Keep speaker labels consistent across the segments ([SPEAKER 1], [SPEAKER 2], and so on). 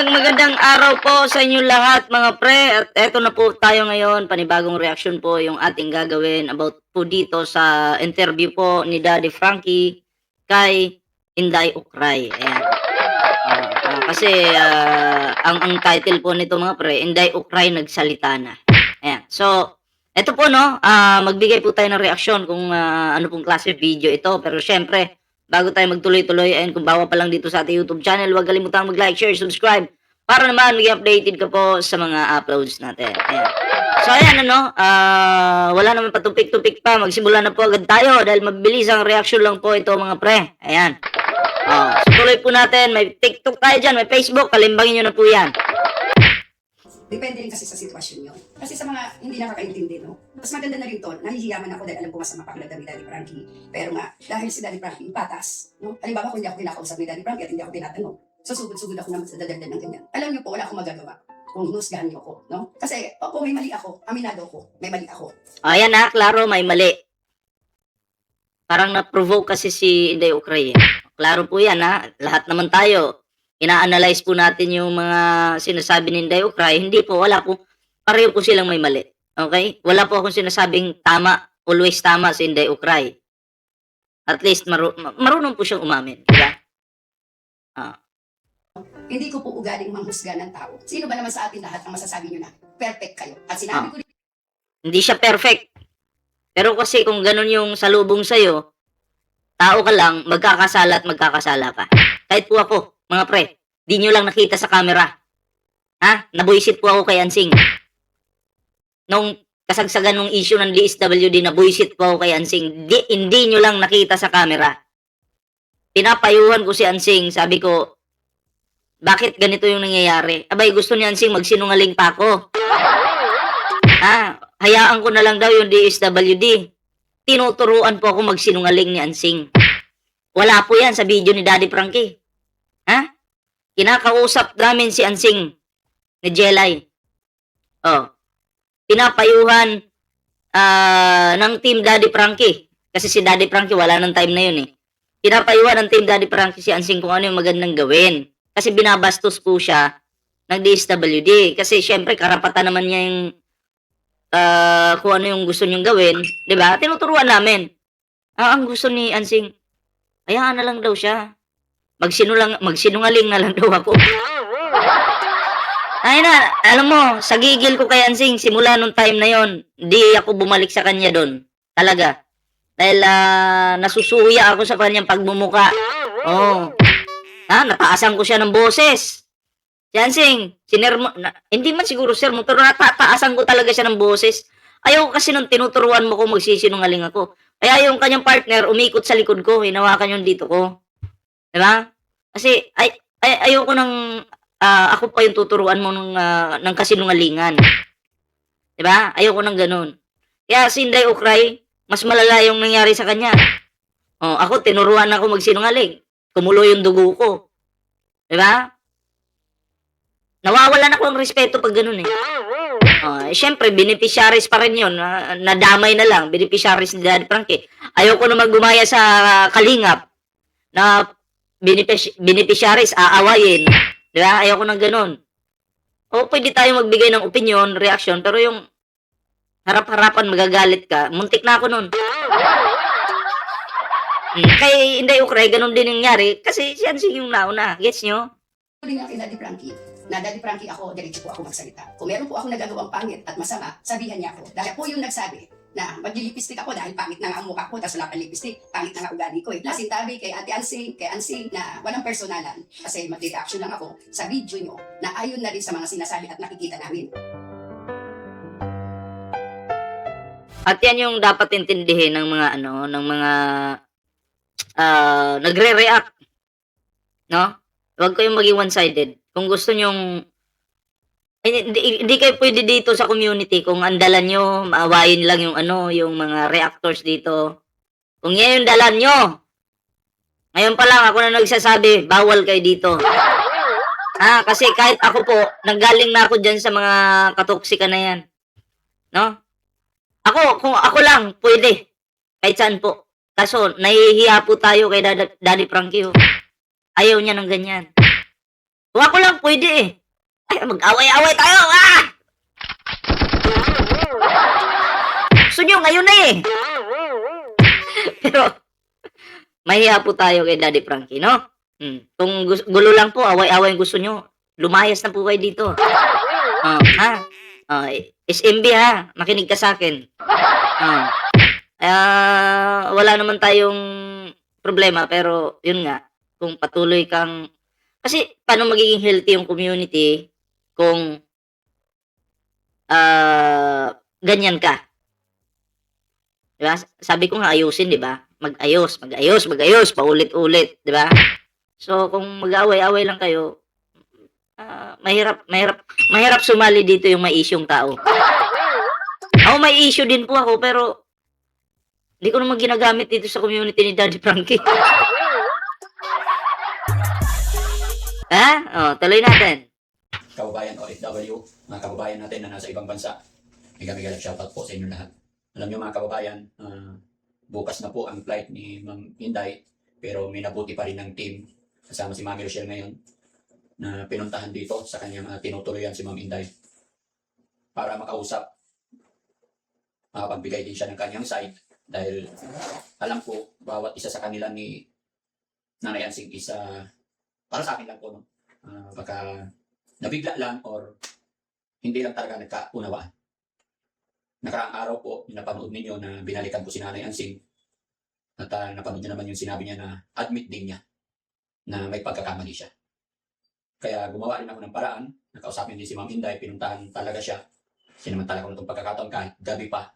[SPEAKER 1] Magandang araw po sa inyong lahat mga pre at eto na po tayo ngayon, panibagong reaksyon po yung ating gagawin about po dito sa interview po ni Daddy Frankie kay Inday Ukray, ayan. Kasi ang title po nito mga pre, Inday Ukray nagsalita na. Ayan, so eto po 'no, magbigay po tayo ng reaksyon kung, ano pong klase video ito pero siyempre bago tayo magtuloy-tuloy, ayun kung bago pa lang dito sa ating YouTube channel, huwag kalimutang mag-like, share, subscribe para naman maging updated ka po sa mga uploads natin, ayan. So ayan ano, wala naman patupik-tupik pa, magsimula na po agad tayo dahil mabilis ang reaksyon lang po ito mga pre, ayan. So tuloy po natin, may TikTok tayo diyan, may Facebook, kalimbangin niyo na po 'yan.
[SPEAKER 2] Depende rin kasi sa sitwasyon yun. Kasi sa mga hindi nakakaintindi, no? Mas maganda na rin to, nahihiyaman ako dahil alam ko masama pakiramdam ni Daddy Frankie. Pero nga, dahil si Daddy Frankie, patas, no? Halimbawa kung hindi ako kinakausap ni Daddy Frankie at hindi ako tinatanong, susugod-sugod ako naman sa dadagdag ng ganyan. Alam niyo po, wala akong magagawa kung hinusgahan niyo ako, no? Kasi, opo, may mali ako, aminado ko, may mali ako.
[SPEAKER 1] Ayan na, klaro, may mali. Parang na-provoke kasi si Inday Ukray. Klaro po yan ha, lahat naman tayo. Ina-analyze po natin yung mga sinasabi ni Inday Ukray, hindi po, wala po, pareho po silang may mali. Okay? Wala po akong sinasabing tama, always tama si Inday Ukray. At least marunong po siyang umamin, di ba?
[SPEAKER 2] Hindi ko po ugaling manghusga ng tao. Sino ba naman sa atin lahat ang masasabi niyo na perfect kayo? At sinabi ko rin,
[SPEAKER 1] Hindi siya perfect. Pero kasi kung ganun yung salubong sa'yo, tao ka lang, magkakasala at magkakasala ka. Kahit po ako, mga pre, di nyo lang nakita sa camera. Ha? Nabuisit po ako kay Ansing. Nung kasagsagan ng issue ng DSWD, nabuisit po ako kay Ansing. Hindi nyo lang nakita sa camera. Pinapayuhan ko si Ansing, sabi ko, bakit ganito yung nangyayari? Abay, gusto ni Ansing magsinungaling pa ako. Hayaan ko na lang daw yung DSWD. Tinuturuan po ako magsinungaling ni Ansing. Wala po yan sa video ni Daddy Frankie. Kinakausap namin si Ansing ni Jelay. Pinapayuhan ng team Daddy Frankie. Kasi si Daddy Frankie wala ng time na yun eh. Pinapayuhan ng team Daddy Frankie si Ansing kung ano yung magandang gawin. Kasi binabastos po siya ng DSWD. Kasi syempre karapatan naman niya yung kung ano yung gusto niyong gawin. Diba? Tinuturuan namin. Ang gusto ni Ansing, hayaan na lang daw siya. Magsinungaling na lang daw ako. Ay na, alam mo, sa gigil ko kay Ansing, simula nung time na yon, di ako bumalik sa kanya doon. Talaga. Dahil nasusuya ako sa kanyang pagmumuka. Nataasan ko siya ng boses. Si Ansing, hindi man siguro sermo, pero nataasan ko talaga siya ng boses. Ayaw kasi nung tinuturuan mo ko magsisinungaling ako. Kaya yung kanyang partner, umikot sa likod ko, hinawakan yung dito ko. Diba? Kasi ayoko nang ako pa yung tuturuan mo ng kasinungalingan. Diba? Ayoko nang ganun. Kaya si Inday Ukray, mas malala yung nangyari sa kanya. Ako, tinuruan ako magsinungaling. Kumulo yung dugo ko. Diba? Nawawalan ako ng respeto pag ganun eh. Siyempre, beneficiaries pa rin yun. Nadamay na lang, beneficiaries ni Daddy Frankie. Ayoko na maggumaya sa kalingap na beneficiaries aawayin. Diba? Ayoko ng ganun. Pwede tayo magbigay ng opinion, reaction, pero yung harap-harapan magagalit ka, muntik na ako nun. Kay Inday Ukray, ganun din nangyari, kasi siya yung nauna. Gets nyo?
[SPEAKER 2] rin nga kay Daddy Frankie, na Daddy Frankie ako, diretso po ako magsalita. Kung meron po ako nagagawang pangit at masama, sabihan niya ako. Dahil po yung nagsabi na maglilipistik ako dahil pangit na nga ang mukha ko, tapos wala pang lipstick, pangit na nga ugali ko eh. Nasintabi kay Ate Ansing, na walang personalan, kasi mag-reaction lang ako sa video nyo na ayon na rin sa mga sinasabi at nakikita namin.
[SPEAKER 1] At yan yung dapat intindihin ng mga ng mga nagre-react, no? Huwag kayong maging one-sided. Kung gusto nyong hindi kayo pwede dito sa community kung ang dala nyo, maawayin lang yung yung mga reactors dito. Kung yan yung dala nyo, ngayon pa lang ako na nagsasabi, bawal kayo dito. Kasi kahit ako po, nanggaling na ako dyan sa mga katoksika na yan. No? Kung ako lang, pwede. Kahit saan po. Kaso, nahihiya po tayo kay Daddy Frankie. Ayaw niya ng ganyan. Kung ako lang, pwede eh. Ay, mag-away-away tayo, ah! Gusto nyo ngayon na eh. Pero, mahiya po tayo kay Daddy Frankie, no? Kung gulo lang po, away-away gusto nyo, lumayas na po kayo dito. Ha? SMB ha, makinig ka sa akin. Wala naman tayong problema, pero yun nga, kung patuloy kang... Kasi, paano magiging healthy yung community kung ganyan ka? Diba? Sabi ko nga ayusin, di ba? Mag-ayos, paulit-ulit, di ba? So, kung mag-away-away lang kayo, mahirap sumali dito yung may isyong tao. Ako may issue din po ako, pero hindi ko naman ginagamit dito sa community ni Daddy Frankie. Ha? Tuloy natin.
[SPEAKER 3] Kababayan OFW, mga kababayan natin na nasa ibang bansa. Mega shoutout po sa inyo lahat. Alam nyo mga kababayan, bukas na po ang flight ni Ma'am Inday, pero may nabuti pa rin ng team kasama si Mami Rochelle ngayon na pinuntahan dito sa kanyang tinutuloyan si Ma'am Inday para makausap, makapagbigay din siya ng kanyang side dahil alam ko bawat isa sa kanila ni Nanay Ansing is para sa akin lang po, no? Baka nabigla lang or hindi lang talaga nagkaunawaan. Nakaraang araw po, napanood ninyo na binalikan ko si Nanay Ansing at napanood niyo naman yung sinabi niya na admit din niya na may pagkakamali siya. Kaya gumawa rin ako ng paraan, nakausapin din si Ma'am Inday, pinuntahan talaga siya. Sinamantala ko na itong pagkakataon kahit gabi pa,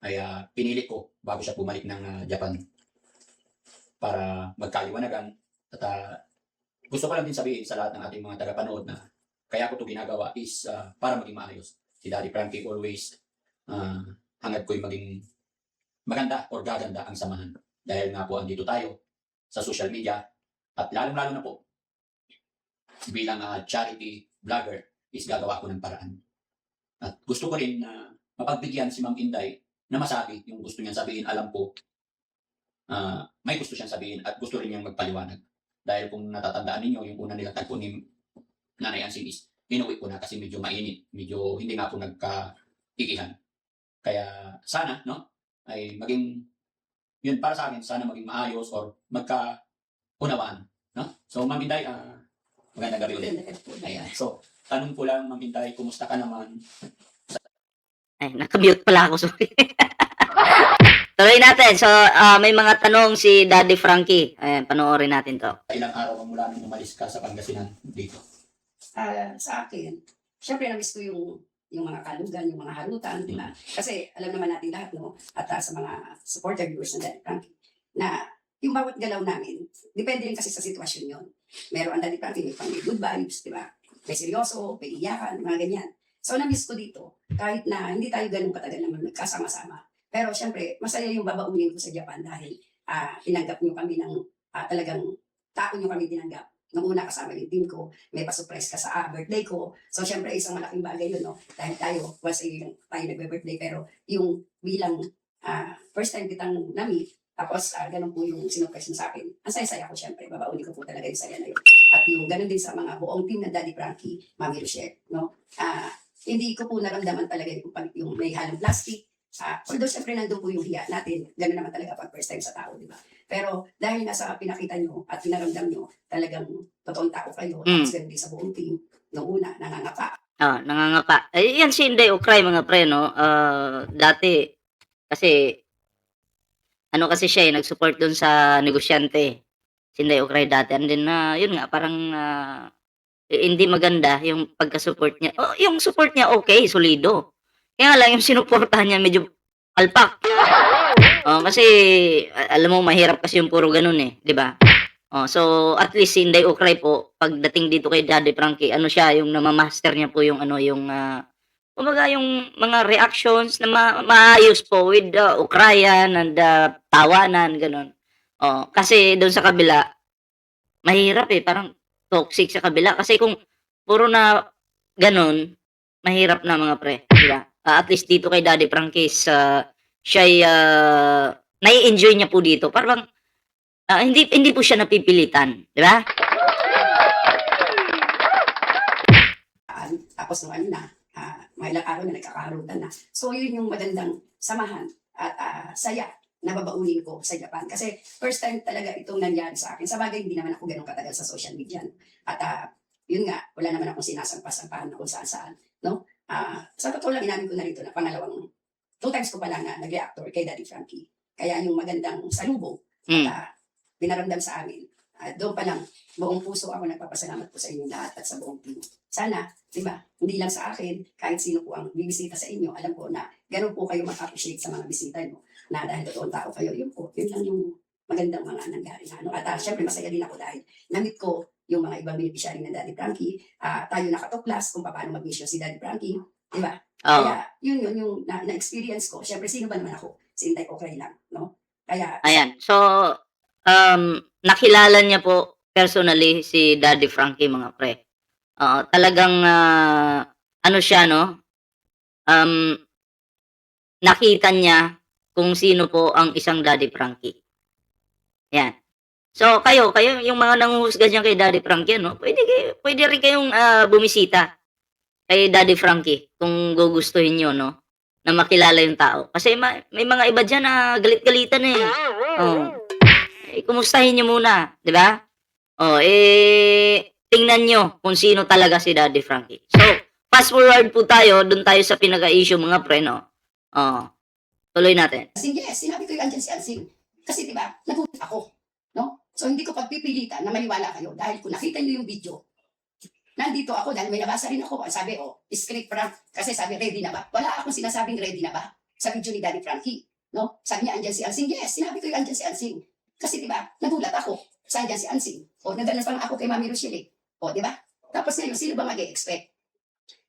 [SPEAKER 3] ay pinili ko bago siya bumalik ng Japan para magkaliwanagan. At gusto ko lang din sabihin sa lahat ng ating mga tagapanood na kaya ko ito ginagawa is para maging maayos. Si Daddy Frankie always hangad ko'y maging maganda or gaganda ang samahan. Dahil nga po andito tayo sa social media at lalong-lalo na po bilang charity vlogger is gagawa ko ng paraan. At gusto ko rin na mapagbigyan si Ma'am Inday na masabi yung gusto niyang sabihin. Alam ko may gusto siyang sabihin at gusto rin niyang magpaliwanag. Dahil kung natatandaan ninyo, yung una nilang tagpo ni Nanay Ansing is inuwi ko na kasi medyo mainit. Medyo hindi nga po nagka-ikihan. Kaya sana, no, ay maging, yun para sa akin, sana maging maayos or magka-unawaan. No? So, Ma'am Inday, magandang gabi ulit. Ayan. So, tanong ko lang, Ma'am Inday, kumusta ka naman?
[SPEAKER 1] Ay, nakamute pala ako, sorry. Tuloy natin. So, may mga tanong si Daddy Frankie. Ayan, panoorin natin to.
[SPEAKER 3] Ilang araw ka mula nung umalis ka sa Pangasinan dito?
[SPEAKER 2] Sa akin, syempre na-miss ko yung mga kalugan, yung mga harutan, di ba? Kasi alam naman natin lahat, no? At sa mga supporter viewers ng Daddy Frankie, na yung bawat galaw namin, depende rin kasi sa sitwasyon yon. Meron ang Daddy Frankie, may good vibes, di ba? May seryoso, may iyakan, mga ganyan. So, na-miss ko dito, kahit na hindi tayo ganun katagal naman nagkasama-sama. Pero syempre, masaya yung babaunin ko sa Japan dahil tinanggap nyo kami ng talagang tao nyo kami tinanggap. Nung una kasama yung team ko, may pa-surprise ka sa birthday ko. So, syempre, isang malaking bagay yun, no? Dahil tayo, once a year lang tayo nagbe-birthday, pero yung bilang first time kitang na-meet, tapos ganun po yung sinurprise mo sa akin. Ang saya-saya ko, syempre, babauli ko po talaga yung saya na yun. At yung ganun din sa mga buong team ng Daddy Frankie, Mami Rochelle, no? Hindi ko po naramdaman talaga yung may halong plastic. Although syempre nandun po yung hiya natin, gano'n naman talaga pag first time sa tao, di ba? Pero dahil nga sa pinakita nyo at pinaramdam nyo, talagang totoong tao kayo, tapos ganun din sa buong team, noong una, nangangapa.
[SPEAKER 1] Nangangapa. Ay, yan si Inday Ukray, mga pre, no? Dati, kasi, ano kasi siya nag-support dun sa negosyante. Si Inday Ukray dati. And then, yun nga, parang, hindi maganda yung pagka-support niya. Yung support niya, okay, solido. Kaya lang, yung sinuportahan niya medyo palpak. Kasi, alam mo, mahirap kasi yung puro ganun eh, di ba? So, at least si Inday Ukray po, pagdating dito kay Daddy Frankie, ano siya, yung namamaster niya po yung kumbaga yung mga reactions na maayos po with Ukrayan and tawanan, ganun. Kasi doon sa kabila, mahirap eh, parang toxic sa kabila. Kasi kung puro na ganun, mahirap na mga pre, di ba? At least dito kay Daddy Frankie, siya'y nai-enjoy niya po dito. Parang hindi po siya napipilitan, di ba?
[SPEAKER 2] Tapos nung ano na, mga ilang araw na nagkakaharutan na. So yun yung magandang samahan at saya na babaunin ko sa Japan. Kasi first time talaga itong nangyari sa akin. Sa bagay, hindi naman ako ganun katagal sa social media. At yun nga, wala naman akong sinasampas-sampahan na kung saan-saan. No? Sa totoo lang, inamin ko na rito na pangalawang 2 times ko pala na nag-reactor kay Daddy Frankie. Kaya yung magandang salubong
[SPEAKER 1] Mm.
[SPEAKER 2] at pinaramdam sa amin. Doon pa lang, buong puso ako nagpapasalamat po sa inyo lahat at sa buong team. Sana, di ba, hindi lang sa akin, kahit sino po ang bibisita sa inyo, alam ko na gano'n po kayo mag-appreciate sa mga bisita nyo. Na dahil totoong tao kayo, yun po, yun lang yung magandang mga nangyari na ano. At syempre, masaya din ako dahil namit ko yung mga ibang beneficiary ng Daddy Frankie. Tayo nakatuklas kung paano mag-mission si Daddy Frankie. Di ba?
[SPEAKER 1] Oo.
[SPEAKER 2] Kaya yun yung na-experience ko. Syempre, sino ba naman ako? Si Inday okay lang, no? Kaya,
[SPEAKER 1] Ayan. So, nakilala niya po personally si Daddy Frankie, mga pre. Oo, talagang ano siya, no? Nakita niya kung sino po ang isang Daddy Frankie. Yan. So, kayo yung mga nanghuhusga diyan kay Daddy Frankie, no? Pwede rin kayong bumisita kay Daddy Frankie kung gugustuhin niyo, no? Na makilala yung tao. Kasi may mga iba diyan na galit-galitan eh. Oh. Kumustahin niyo muna, 'di ba? Oh, tingnan niyo kung sino talaga si Daddy Frankie. So, fast forward po tayo, doon tayo sa pinaka-issue, mga pre, no? Oh, tuloy natin.
[SPEAKER 2] yes, sinabi ko yung andyan si Alcing. Kasi di ba, nagulat ako. No? So hindi ko pagpipilitan na maniwala kayo dahil kung nakita niyo yung video, nandito ako dahil may nabasa rin ako. Sabi, script prank. Kasi sabi, ready na ba? Wala akong sinasabing ready na ba sa video ni Daddy Frankie. No? Sabi niya, andyan si Alcing. Yes, sinabi ko yung andyan si Alcing. Kasi di ba, nagulat ako. Saan dyan si Alcing? O, nagdala pa nga ako kay Mami Rochelle. O, di ba? Tapos ngayon, sino ba mag-expect?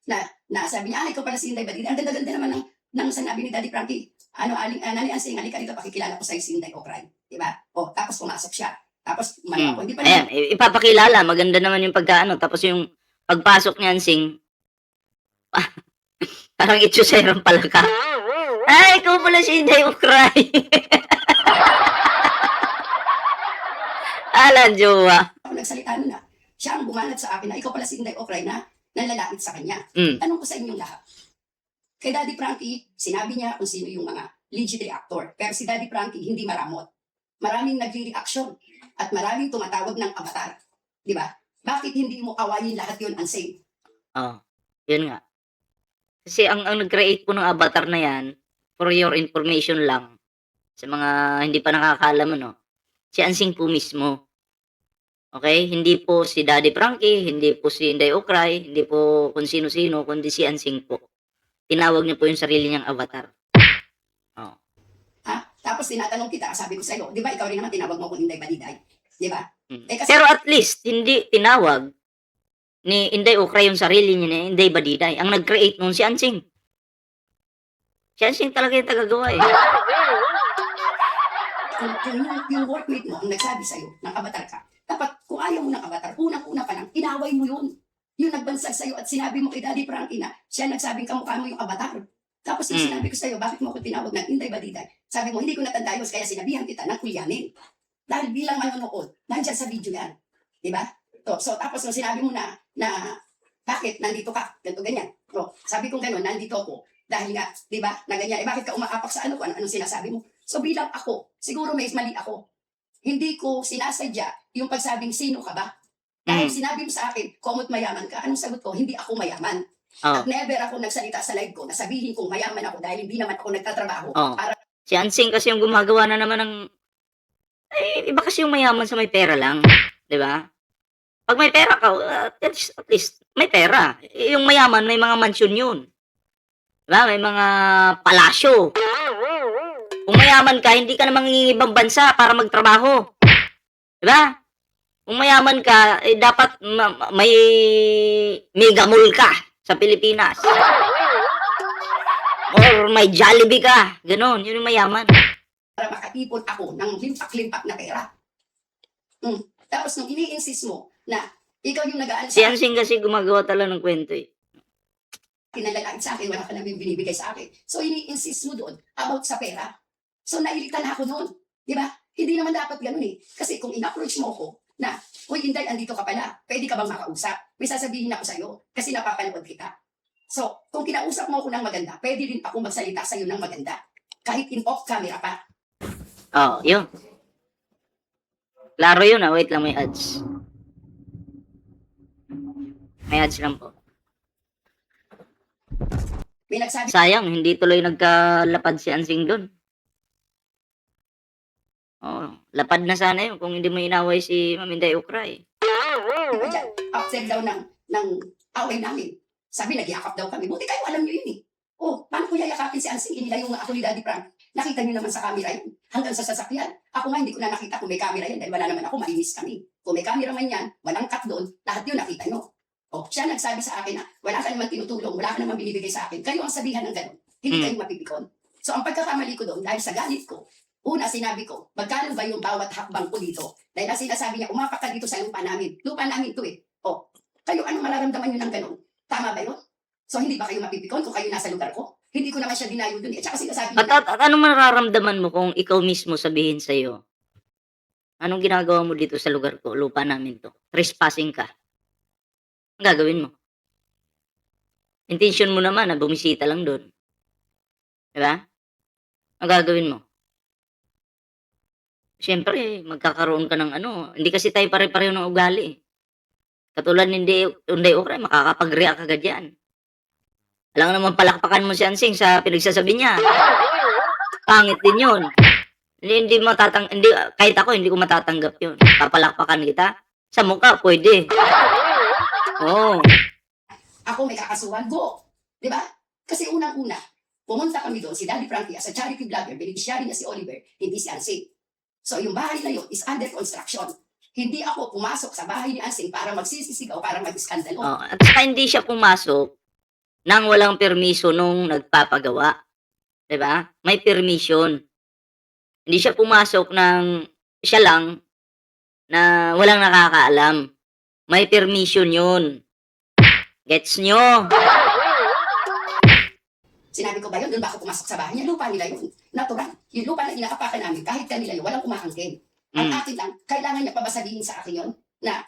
[SPEAKER 2] Na sabi niya, ikaw pala si Inday Badidi. Ang ganda-ganda naman ng sanabi ni Daddy Frankie. Nani Alcing, halika dito, pakikilala ko sa'yo si Inday Okray. Di ba? O, tapos pumasok siya. Tapos, ako, hindi pa
[SPEAKER 1] Ayan, ipapakilala, maganda naman yung pagkaano. Tapos yung pagpasok ni Ansing, parang itsuserang pala ka. Ay, ikaw pala si Inday Ukray. Alan, jowa.
[SPEAKER 2] ako nagsalita nun na. Siya ang bumanat sa akin na ikaw pala si Inday Okray na nanlalapit sa kanya.
[SPEAKER 1] Mm.
[SPEAKER 2] Tanong ko sa inyong lahat. Kay Daddy Frankie, sinabi niya kung sino yung mga legit reactor. Pero si Daddy Frankie, hindi maramot. Maraming nagre-reaction at maraming tumatawag ng avatar. Di ba? Bakit hindi mo awayin lahat yun ang same?
[SPEAKER 1] Oh, yun nga. Kasi ang nag-create po ng avatar na yan, for your information lang, sa mga hindi pa nakakaalam, no, si Ansing po mismo. Okay? Hindi po si Daddy Frankie, hindi po si Inday Okray, hindi po kung sino-sino, kundi si Ansing po. Tinawag niya po yung sarili niyang avatar. Oh.
[SPEAKER 2] Tapos tinatanong kita, sabi ko sa'yo, di ba ikaw rin naman tinawag mo kung Inday Badiday? Di ba? Kasi,
[SPEAKER 1] Pero at least, hindi tinawag ni Inday Okray yung sarili niya ni Inday Badiday. Ang nag-create nun si Ansing. Si Ansing talaga yung tagagawa eh.
[SPEAKER 2] kung yung workmate mo ang nagsabi sa'yo ng avatar ka, dapat kung ayaw mo ng avatar, unang-una pa lang, inaway mo yun. Yung nagbansag sa'yo at sinabi mo kay Daddy Frankie na siya nagsabing kamukha mo yung avatar. Tapos yung sinabi ko sa'yo, bakit mo ako tinawag ng Inday Badiday? Sabi mo, hindi ko natanda yun, kaya sinabihan kita ng kulyanin. Dahil bilang manonood, nandyan sa video yan. Diba? So tapos nung sinabi mo na bakit nandito ka, ganito ganyan. So, sabi ko gano'n, nandito ako. Dahil nga, diba, na ganyan, bakit ka umaapak sa ano, anong sinasabi mo? So bilang ako, siguro may mali ako. Hindi ko sinasadya yung pagsabing sino ka ba? Dahil sinabi mo sa akin, kumot mayaman ka, anong sagot ko? Hindi ako mayaman.
[SPEAKER 1] Oh.
[SPEAKER 2] At never ako nagsalita sa live ko na sabihin kong mayaman ako dahil hindi naman ako nagtatrabaho.
[SPEAKER 1] Oh.
[SPEAKER 2] Para
[SPEAKER 1] Si Ansing kasi yung gumagawa na naman ng... iba kasi yung mayaman sa may pera lang. Di ba? Pag may pera ka, at least may pera. Yung mayaman, may mga mansyon yun. Diba? May mga palasyo. Kung mayaman ka, hindi ka na mangingibang bansa para magtrabaho. Diba? Kung mayaman ka, dapat may mega mall ka sa Pilipinas. Or may Jollibee ka. Ganon, yun yung mayaman.
[SPEAKER 2] makaipon ako ng limpak-limpak na pera. Tapos nung ini-insist mo na ikaw yung nag-aalis
[SPEAKER 1] Si Ansing kasi gumagawa talaga ng kwento eh.
[SPEAKER 2] Tinalalait sa akin, wala ka namin binibigay sa akin. So, ini-insist mo doon about sa pera. So, nairita na ako doon. Di ba? Hindi naman dapat ganun eh. Kasi kung in-approach mo ako na Uy, Inday, andito ka pala. Pwede ka bang makausap? May sasabihin ako sa'yo kasi napapanood kita. So, kung kinausap mo ako ng maganda, pwede rin ako magsalita sa'yo ng maganda. Kahit in off camera pa.
[SPEAKER 1] Oh, yun. Klaro yun, wait lang, may ads. May ads lang po.
[SPEAKER 2] May nagsabi
[SPEAKER 1] Sayang, hindi tuloy nagkalapad si Ansing doon. Oh, lapad na sana yun kung hindi mo inaway si Maminday Ukray.
[SPEAKER 2] ka dyan, after daw ng away namin. Sabi, nagyakap daw kami. Buti kayo, alam nyo yun eh. Oh, paano ko yayakapin si Ansing? Inilayo nga ako ni Daddy Frank. Nakita nyo naman sa camera yun. Hanggang sa sasakyan. Ako nga, hindi ko na nakita kung may camera yan dahil wala naman ako, mainis kami. Kung may camera man yan, walang cut doon, lahat yun nakita nyo. Oh, siya nagsabi sa akin na wala ka naman tinutulong, wala ka naman binibigay sa akin. Kayo ang sabihan ng ganun. Hindi kayo mapipikon. So, ang pagkakamali ko doon, dahil sa galit ko, una, sinabi ko, magkano ba yung bawat hakbang ko dito? Dahil ang sinasabi niya, umapak ka dito sa lupa namin. Lupa namin to eh. O, kayo, ano mararamdaman nyo ng ganun? Tama ba yun? So, hindi ba kayo mapipikon kung kayo nasa lugar ko? Hindi ko naman siya dinayo dun eh. At saka sinasabi niya,
[SPEAKER 1] At anong mararamdaman mo kung ikaw mismo sabihin sa'yo, anong ginagawa mo dito sa lugar ko? Lupa namin to. Trespassing ka. Ang gagawin mo? Intention mo naman na bumisita lang doon. Diba? Ang gagawin mo? Siyempre, magkakaroon ka ng ano. Hindi kasi tayo pare-pareho ng ugali. Katulad ni Inday Ukray, makakapag-react agad yan. Alam naman palakpakan mo si Ansing sa pinagsasabi niya. Pangit din yun. Hindi kahit ako, hindi ko matatanggap yun. Papalakpakan kita. Sa mukha, pwede. Oo.
[SPEAKER 2] ako may kakasuhan, go! Di ba? Kasi unang-una, pumunta kami doon, si Daddy Frankie as a charity vlogger, beneficiary niya si Oliver, hindi si Ansing. So yung bahay na yun is under construction. Hindi ako pumasok sa bahay ni Ansing para magsisisigaw, para mag-iskandalo.
[SPEAKER 1] Oh, at saka hindi siya pumasok nang walang permiso nung nagpapagawa. 'Di ba? May permission. Hindi siya pumasok ng siya lang na walang nakakaalam. May permission 'yun. Gets nyo?
[SPEAKER 2] Sinabi ko ba yun? Doon ba ako pumasok sa bahay niya? Lupa nila yun. Natural. Yung lupa na inaapakan namin, kahit kanila yun, walang kumangkin. Ang akin lang, kailangan niya pa ba sabihin sa akin yun na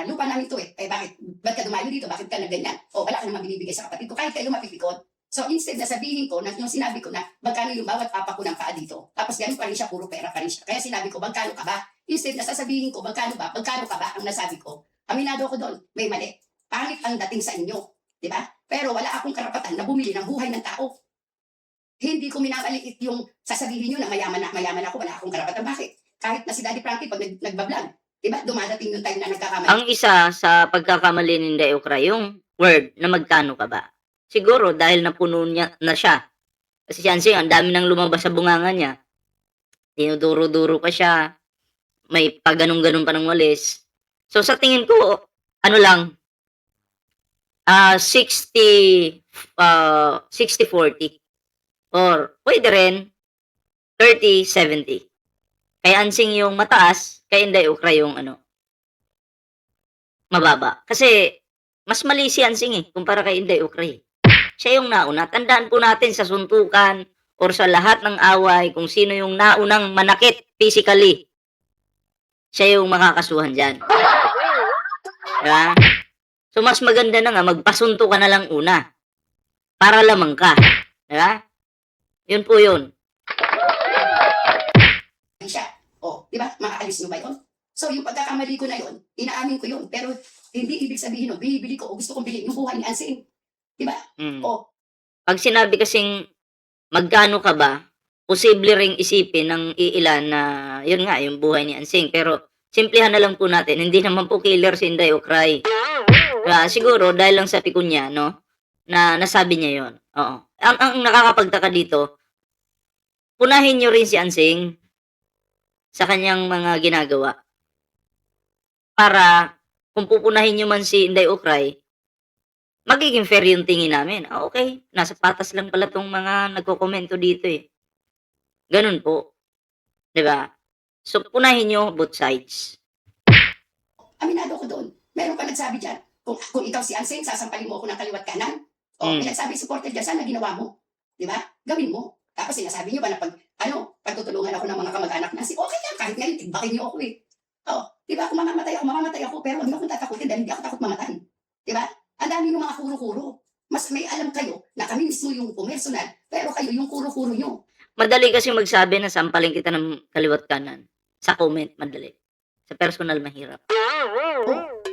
[SPEAKER 2] lupa namin to eh. Eh bakit? Ba't ka dumayo dito? Bakit ka na ganyan? O wala ka naman binibigay sa kapatid ko. Kahit kayo mapipikon. So instead na sabihin ko, yung sinabi ko na magkano yung bawat papa ko ng paa dito. Tapos ganun pa rin siya, puro pera pa rin siya. Kaya sinabi ko, magkano ka ba? Instead na sasabihin ko, magkano ka ba? Ang nasabi ko. Aminado ko doon, may mali. Pangit ang dating sa inyo. Di ba? Pero wala akong karapatan na bumili ng buhay ng tao. Hindi ko minamaliit yung sasabihin nyo na mayaman ako, wala akong karapatan. Bakit? Kahit na si Daddy Frankie pag nagbablog, di ba? Dumadating yung time na nagkakamali.
[SPEAKER 1] Ang isa sa pagkakamali ni Inday Ukray, yung word na magkano ka ba? Siguro dahil napuno niya na siya. Kasi si Ansing, ang dami nang lumabas sa bunganga niya. Dinuduro-duro pa siya. May paganong-ganon pa ng walis. So sa tingin ko, ano lang, 60-40. Or pwede rin 30-70. Kaya Ansing yung mataas, kaya Inday Ukray yung mababa. Kasi mas mali si Ansing kumpara kay Inday Ukray. Siya yung nauna. Tandaan po natin sa suntukan or sa lahat ng away kung sino yung naunang manakit physically. Siya yung makakasuhan dyan. Diba? So mas maganda na nga, magpasunto ka na lang una. Para lamang ka. Diba? Yun po yun.
[SPEAKER 2] siya. O, di ba? Makaalis nyo ba yun? So, yung pagkakamali ko na yun, inaamin ko yun. Pero, hindi ibig sabihin, no, bibili ko o gusto kong bilhin yung buhay ni Ansing. Di ba? O,
[SPEAKER 1] Pag sinabi kasing magkano ka ba, posible ring isipin ng iilan na yun nga, yung buhay ni Ansing. Pero, simplihan na lang po natin, hindi naman po killer si Inday Ukray. Siguro, dahil lang sa pikon niya, no? Na nasabi niya yun. Oo. Ang nakakapagtaka dito, punahin nyo rin si Ansing sa kanyang mga ginagawa. Para, kung pupunahin nyo man si Inday Ukray, magiging fair yung tingin namin. Okay, nasa patas lang pala tong mga nagko-komento dito eh. Ganun po. 'Di ba? So, punahin nyo both sides.
[SPEAKER 2] aminado ko doon. Meron pa nagsabi dyan, kung ikaw si Ansing, sasampalin mo ako ng kaliwat kanan. O, may nagsabi supporter dyan, sana ginawa mo. Di ba? Gawin mo. Tapos sinasabi nyo ba na pagtutulungan ako ng mga kamag-anak na okay yan, kahit ngayon, tigbakin nyo ako eh. O, Di ba? Kung mamamatay ako, pero huwag niyo akong tatakutin dahil hindi ako takot mamatay. Di ba? Ang dami yung mga kuro-kuro. Mas may alam kayo na kami mismo yung personal, pero kayo yung kuro-kuro nyo.
[SPEAKER 1] Madali kasi magsabi na sampalin kita ng kaliwat kanan. Sa comment, madali. Sa personal, mahirap.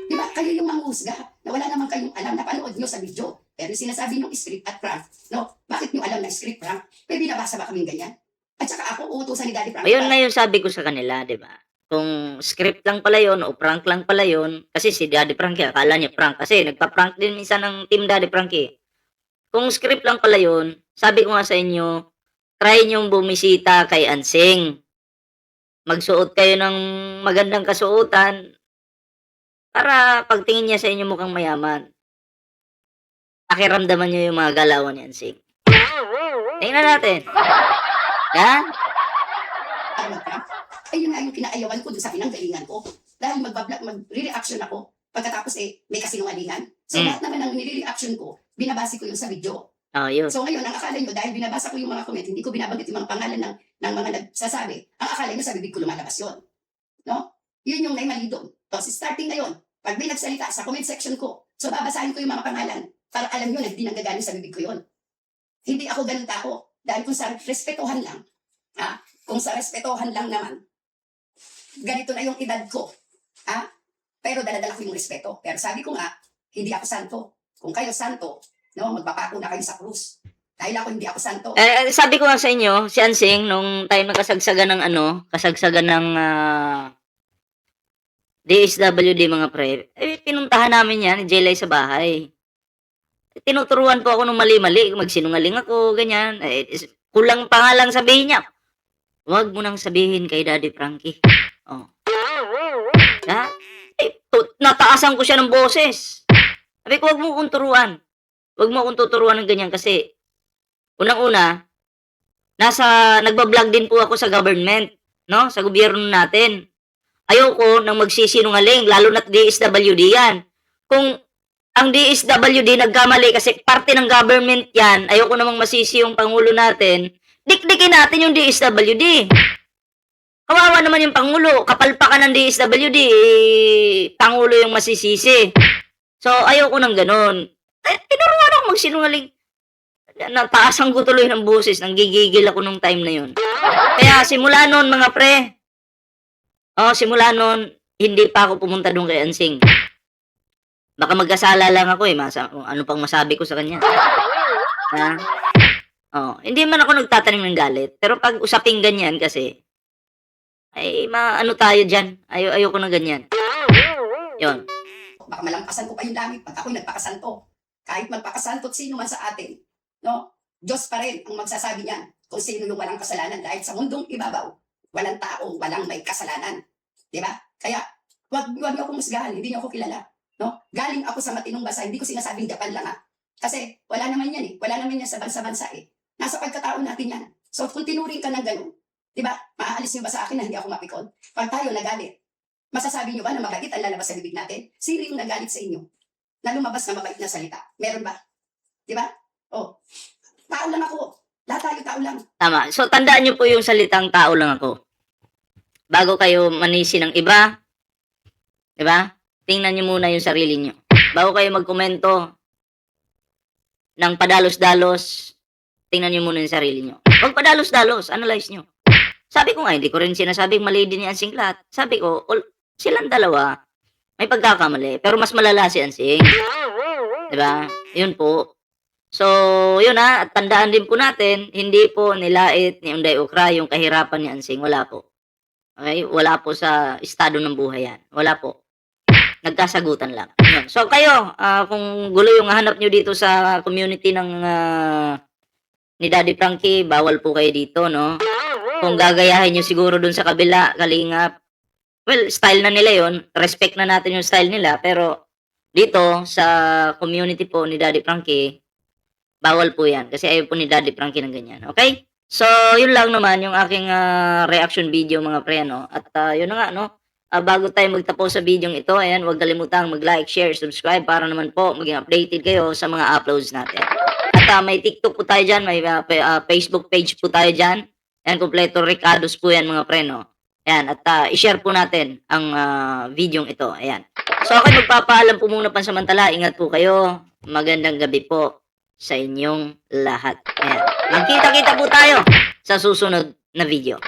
[SPEAKER 2] Di ba? Kayo yung manghusga na wala naman kayong alam na panood nyo sa video. Pero sinasabi nyo script at prank. No? Bakit nyo alam na script prank? May binabasa ba kaming ganyan? At saka ako, uutusan ni Daddy Frank.
[SPEAKER 1] Ayun nga yung sabi ko sa kanila, di ba? Kung script lang pala yun o prank lang pala yun, kasi si Daddy Frankie, akala niya prank. Kasi nagpa-prank din minsan ng team Daddy Frankie. Kung script lang pala yun, sabi ko nga sa inyo, try niyong bumisita kay Ansing. Magsuot kayo ng magandang kasuotan para pagtingin niya sa inyo mukhang mayaman. Pakiramdaman niyo yung mga galawan ni Ansing. Tingnan natin. Yan.
[SPEAKER 2] Mag-prank. Ayun nga yung kinaayawan ko dun sa pinanggalingan ko. Dahil magre-reaction ako. Pagkatapos may kasinungalingan. So lahat naman ng nire-reaction ko, binabasi ko yung sa video.
[SPEAKER 1] Oh, yun.
[SPEAKER 2] So ngayon, ang akala nyo, dahil binabasa ko yung mga comment, hindi ko binabanggit yung mga pangalan ng mga nagsasabi, ang akala nyo sa bibig ko lumalabas yun. No? Yun yung naimali doon. So starting ngayon, pag may nagsalita sa comment section ko, so babasahin ko yung mga pangalan para alam nyo na hindi nanggagaling sa bibig ko yun. Hindi ako ganun tao. Dahil kung sa respetuhan lang, kung sa respetuhan lang naman, ganito na yung edad ko. Pero daladala ko yung respeto. Pero sabi ko nga, hindi ako santo. Kung kayo santo, no, magpapako na kayo sa krus. Dahil ako hindi ako santo.
[SPEAKER 1] Sabi ko nga sa inyo, si Ansing, nung time na kasagsagan ng DSWD mga pre, pinuntahan namin yan, Jelay sa bahay. Tinuturuan po ako ng mali-mali, magsinungaling ako, ganyan. Kulang pa nga lang sabihin niya, huwag mo nang sabihin kay Daddy Frankie. Oh. Nataasan ko siya ng boses. Sabi ko, huwag mo akong turuan. Huwag mo akong tuturuan ng ganyan kasi unang-una, nagbablog din po ako sa government, no? Sa gobyerno natin. Ayoko nang magsisinungaling, lalo na't DSWD yan. Kung ang DSWD nagkamali kasi parte ng government yan, ayoko namang masisi yung Pangulo natin, dikdikin natin yung DSWD. Kawawa naman yung Pangulo, kapalpakan ng DSWD, Pangulo yung masisisi. So, ayoko nang ganun. Tinuruan ako magsinungaling. Nataasan ko tuloy ng boses, nanggigigil ako nung time na yun. Kaya simula noon mga pre, simula noon, hindi pa ako pumunta doon kay Ansing. Baka magkasala lang ako ano pang masabi ko sa kanya. Hindi man ako nagtatanim ng galit, pero pag usaping ganyan kasi, ay ano tayo dyan. Ayoko na ganyan. Yun.
[SPEAKER 2] Baka malampasan ko pa yung dami pag ako'y nagpakasanto. Kahit magpakasanto sino man sa atin, no? Diyos pa rin ang magsasabi niyan kung sino yung walang kasalanan. Dahil sa mundong ibabaw, walang tao, walang may kasalanan. Di ba? Kaya, wag niyo akong musgahan, hindi niyo ako kilala. No? Galing ako sa matinong bansa, hindi ko sinasabing Japan lang Kasi wala naman yan Wala naman yan sa bansa-bansa Nasa pagkatao natin yan. So kung tinuring ka ng ganun, di ba? Maaalis niyo ba sa akin na hindi ako mapikon? Pag tayo nagalit, masasabi niyo ba na mabait ang lalabas sa bibig natin? Sino yung nagalit sa inyo? Na lumabas na mabait na salita? Meron ba? Di ba? Tao lang ako. Lahat tayo tao lang.
[SPEAKER 1] Tama. So, tandaan niyo po yung salitang tao lang ako. Bago kayo manisi ng iba, di ba? Tingnan niyo muna yung sarili niyo. Bago kayo magkomento ng padalos-dalos, tingnan niyo muna yung sarili niyo. Huwag padalos-dalos, analyze niyo. Sabi ko nga, hindi ko rin sinasabing mali din ni Ansing lahat. Sabi ko, silang dalawa, may pagkakamali, pero mas malala si Ansing. Diba? Yun po. So, yun at tandaan din po natin, hindi po nilait ni Unday Okra yung kahirapan ni Ansing. Wala po. Okay? Wala po sa estado ng buhay yan. Wala po. Nagkasagutan lang. Yun. So, kayo, kung gulo yung hanap nyo dito sa community ng ni Daddy Frankie, bawal po kayo dito, no? Kung gagayahin nyo siguro dun sa kabila, kalingap, well, style na nila yon, respect na natin yung style nila, pero dito, sa community po ni Daddy Frankie, bawal po yan, kasi ayaw po ni Daddy Frankie ng ganyan, okay? So, yun lang naman yung aking reaction video mga pre, no? At yun na nga, no? Bago tayo magtapos sa video ito, ayan, huwag kalimutang mag-like, share, subscribe para naman po maging updated kayo sa mga uploads natin. At may TikTok po tayo dyan, may Facebook page po tayo dyan. Yan, kompleto Ricardos po yan mga pre, no? Ayan, at i-share po natin ang videong ito. Ayan. So ako magpapaalam po muna pansamantala. Ingat po kayo. Magandang gabi po sa inyong lahat. Ayan. Magkita-kita po tayo sa susunod na video.